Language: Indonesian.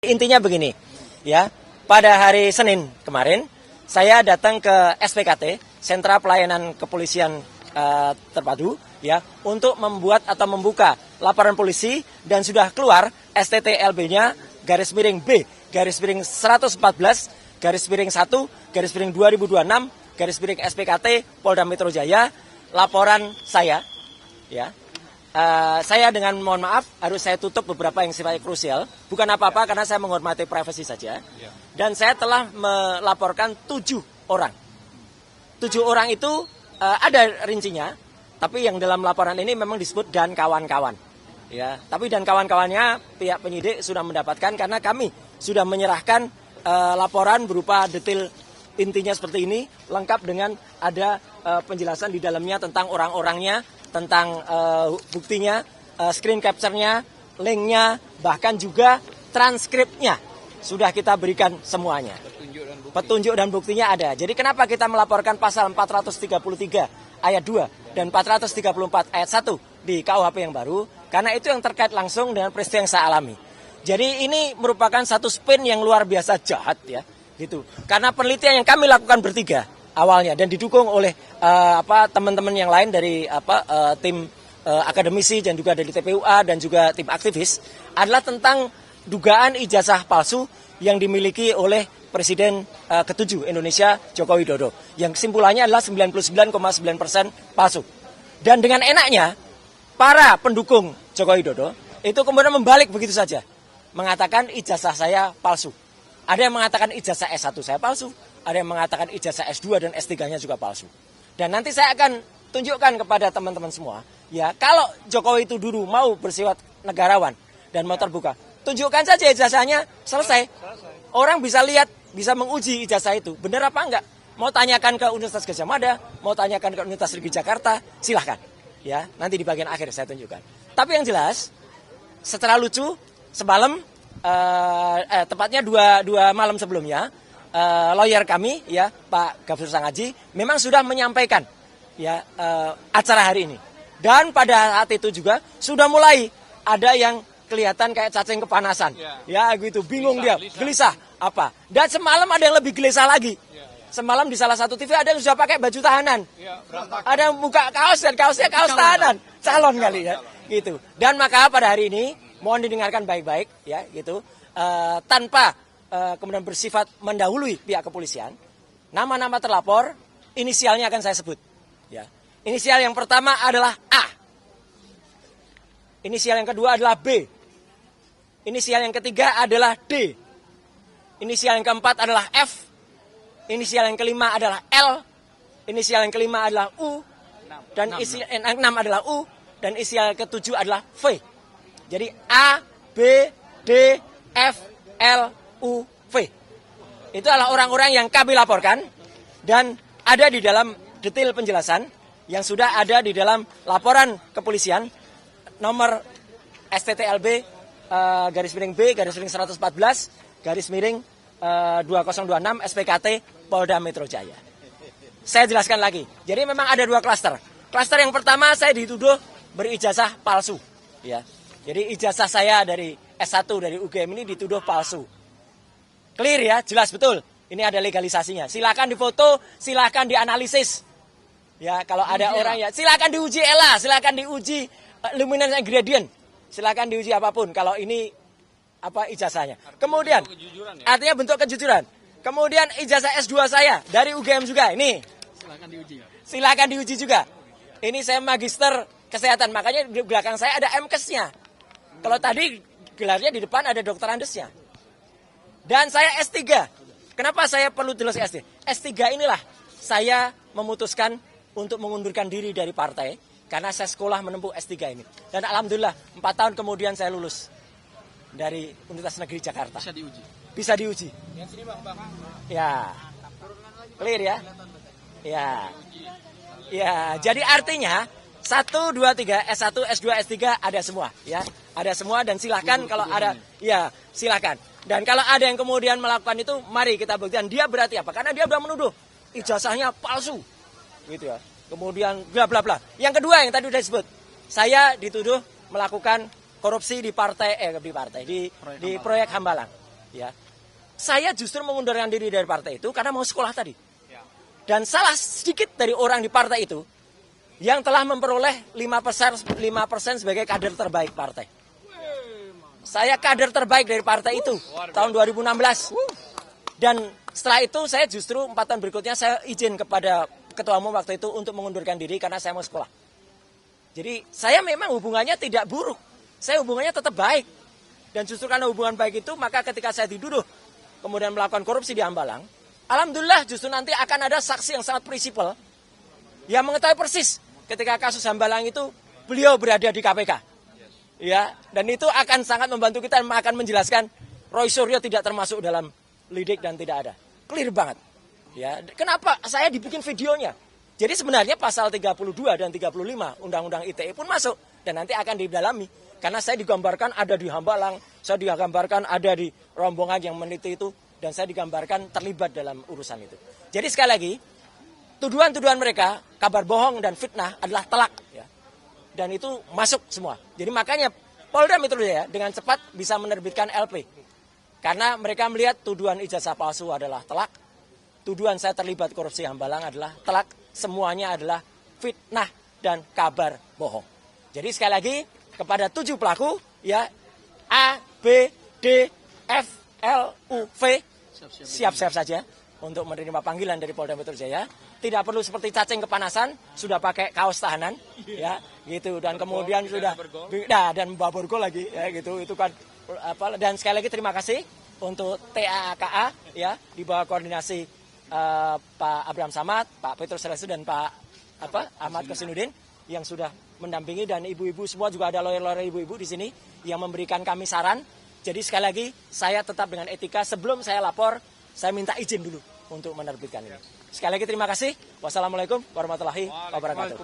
Intinya begini, ya. Pada hari Senin kemarin, saya datang ke SPKT, Sentra Pelayanan Kepolisian Terpadu, ya, untuk membuat atau membuka laporan polisi dan sudah keluar STTLB-nya /B /1/1/2026 SPKT Polda Metro Jaya, laporan saya, ya. Saya dengan mohon maaf harus saya tutup beberapa yang sifatnya krusial, bukan apa-apa karena saya menghormati privasi saja. Dan saya telah melaporkan 7 orang. 7 orang itu ada rincinya, tapi yang dalam laporan ini memang disebut dan kawan-kawan. Ya, tapi dan kawan-kawannya pihak penyidik sudah mendapatkan karena kami sudah menyerahkan laporan berupa detail intinya seperti ini, lengkap dengan ada penjelasan di dalamnya tentang orang-orangnya, tentang buktinya, screen capture-nya, link-nya, bahkan juga transkripnya sudah kita berikan semuanya. Petunjuk dan buktinya ada. Jadi kenapa kita melaporkan pasal 433 ayat 2 dan 434 ayat 1 di KUHP yang baru? Karena itu yang terkait langsung dengan peristiwa yang saya alami. Jadi ini merupakan satu spin yang luar biasa jahat, ya, gitu. Karena penelitian yang kami lakukan bertiga awalnya dan didukung oleh teman-teman yang lain dari tim akademisi dan juga dari TPUA dan juga tim aktivis adalah tentang dugaan ijazah palsu yang dimiliki oleh Presiden ke-7 Indonesia Joko Widodo. Yang kesimpulannya adalah 99,9% palsu. Dan dengan enaknya para pendukung Joko Widodo itu kemudian membalik begitu saja, mengatakan ijazah saya palsu. Ada yang mengatakan ijazah S1 saya palsu, ada yang mengatakan ijazah S2 dan S3-nya juga palsu. Dan nanti saya akan tunjukkan kepada teman-teman semua, ya, kalau Jokowi itu dulu mau bersifat negarawan dan mau terbuka, tunjukkan saja ijazahnya, selesai. Orang bisa lihat, bisa menguji ijazah itu, benar apa enggak. Mau tanyakan ke Universitas Gadjah Mada, mau tanyakan ke Universitas Negeri Jakarta, silahkan. Ya, nanti di bagian akhir saya tunjukkan. Tapi yang jelas, secara lucu, semalam, tepatnya dua malam sebelumnya, lawyer kami, ya, Pak Gafur Sangaji, memang sudah menyampaikan, ya, acara hari ini. Dan pada saat itu juga sudah mulai ada yang kelihatan kayak cacing kepanasan, ya, gitu, bingung dia, gelisah apa. Dan semalam ada yang lebih gelisah lagi. Semalam di salah satu TV ada yang sudah pakai baju tahanan, ada yang buka kaos dan kaosnya kaos tahanan, calon kali, ya, gitu. Dan maka pada hari ini mohon didengarkan baik-baik, ya, gitu, tanpa kemudian bersifat mendahului pihak kepolisian. Nama-nama terlapor, inisialnya akan saya sebut. Ya. Inisial yang pertama adalah A. Inisial yang kedua adalah B. Inisial yang ketiga adalah D. Inisial yang keempat adalah F. Inisial yang kelima adalah L. Inisial yang kelima adalah U. Dan inisial yang keenam adalah U. Dan inisial yang ketujuh adalah V. Jadi A, B, D, F, L, U, V. Itu adalah orang-orang yang kami laporkan dan ada di dalam detail penjelasan yang sudah ada di dalam laporan kepolisian nomor STTLB /B /114 /2026 SPKT Polda Metro Jaya. Saya jelaskan lagi. Jadi memang ada 2 klaster. Klaster yang pertama saya dituduh berijazah palsu, ya. Jadi ijazah saya dari S1 dari UGM ini dituduh palsu. Clear, ya, jelas betul. Ini ada legalisasinya. Silakan difoto, silakan dianalisis. Ya, kalau ada orang, ya, silakan diuji ELA, silakan diuji luminance and gradient. Silakan diuji apapun kalau ini apa ijazahnya. Kemudian artinya bentuk kejujuran. Kemudian ijazah S2 saya dari UGM juga ini. Silakan diuji. Ya? Silakan diuji juga. Ini saya magister kesehatan, makanya di belakang saya ada MKes-nya. Kalau tadi gelarnya di depan ada dokter andesnya. Dan saya S3. Kenapa saya perlu jelas S3? S3 inilah saya memutuskan untuk mengundurkan diri dari partai karena saya sekolah menempuh S3 ini. Dan alhamdulillah 4 tahun kemudian saya lulus dari Universitas Negeri Jakarta. Bisa diuji. Bisa diuji. Ya. Clear, ya? Ya. Ya, jadi artinya 1, 2, 3, S1, S2, S3 ada semua, ya. Ada semua dan silahkan kalau ada, ya, silahkan. Dan kalau ada yang kemudian melakukan itu, mari kita buktikan dia berarti apa? Karena dia sudah menuduh ijazahnya palsu, gitu, ya. Kemudian bla bla bla. Yang kedua yang tadi sudah disebut, saya dituduh melakukan korupsi di proyek Hambalang. ya. Saya justru mengundurkan diri dari partai itu karena mau sekolah tadi. Dan salah sedikit dari orang di partai itu yang telah memperoleh 5% sebagai kader terbaik partai. Saya kader terbaik dari partai itu tahun 2016. Dan setelah itu saya justru 4 tahun berikutnya saya izin kepada ketua umum waktu itu untuk mengundurkan diri karena saya mau sekolah. Jadi saya memang hubungannya tidak buruk. Saya hubungannya tetap baik. Dan justru karena hubungan baik itu maka ketika saya dituduh kemudian melakukan korupsi di Hambalang, alhamdulillah justru nanti akan ada saksi yang sangat prinsipal yang mengetahui persis ketika kasus Hambalang itu beliau berada di KPK. Ya, dan itu akan sangat membantu kita dan akan menjelaskan Roy Suryo tidak termasuk dalam lidik dan tidak ada. Clear banget. Ya, kenapa saya dibikin videonya? Jadi sebenarnya pasal 32 dan 35 Undang-Undang ITE pun masuk dan nanti akan didalami. Karena saya digambarkan ada di Hambalang, saya digambarkan ada di rombongan yang meneliti itu, dan saya digambarkan terlibat dalam urusan itu. Jadi sekali lagi, tuduhan-tuduhan mereka, kabar bohong dan fitnah adalah telak. Ya. Dan itu masuk semua. Jadi makanya Polda Metro Jaya dengan cepat bisa menerbitkan LP. Karena mereka melihat tuduhan ijazah palsu adalah telak, tuduhan saya terlibat korupsi Hambalang adalah telak, semuanya adalah fitnah dan kabar bohong. Jadi sekali lagi, kepada 7 pelaku, ya, A, B, D, F, L, U, V, siap-siap saja untuk menerima panggilan dari Polda Metro Jaya. Tidak perlu seperti cacing kepanasan, sudah pakai kaos tahanan, ya, gitu. Dan kemudian sudah, dan bawa borgol lagi, ya, gitu. Itu kan apa? Dan sekali lagi terima kasih untuk TAKA, ya, di bawah koordinasi Pak Abraham Samad, Pak Petrus Restu dan Pak Ahmad Kosinudin yang sudah mendampingi, dan ibu-ibu semua juga ada lawyer-lawyer ibu-ibu di sini yang memberikan kami saran. Jadi sekali lagi saya tetap dengan etika, sebelum saya lapor saya minta izin dulu untuk menerbitkan ini. Sekali lagi terima kasih. Wassalamualaikum warahmatullahi wabarakatuh.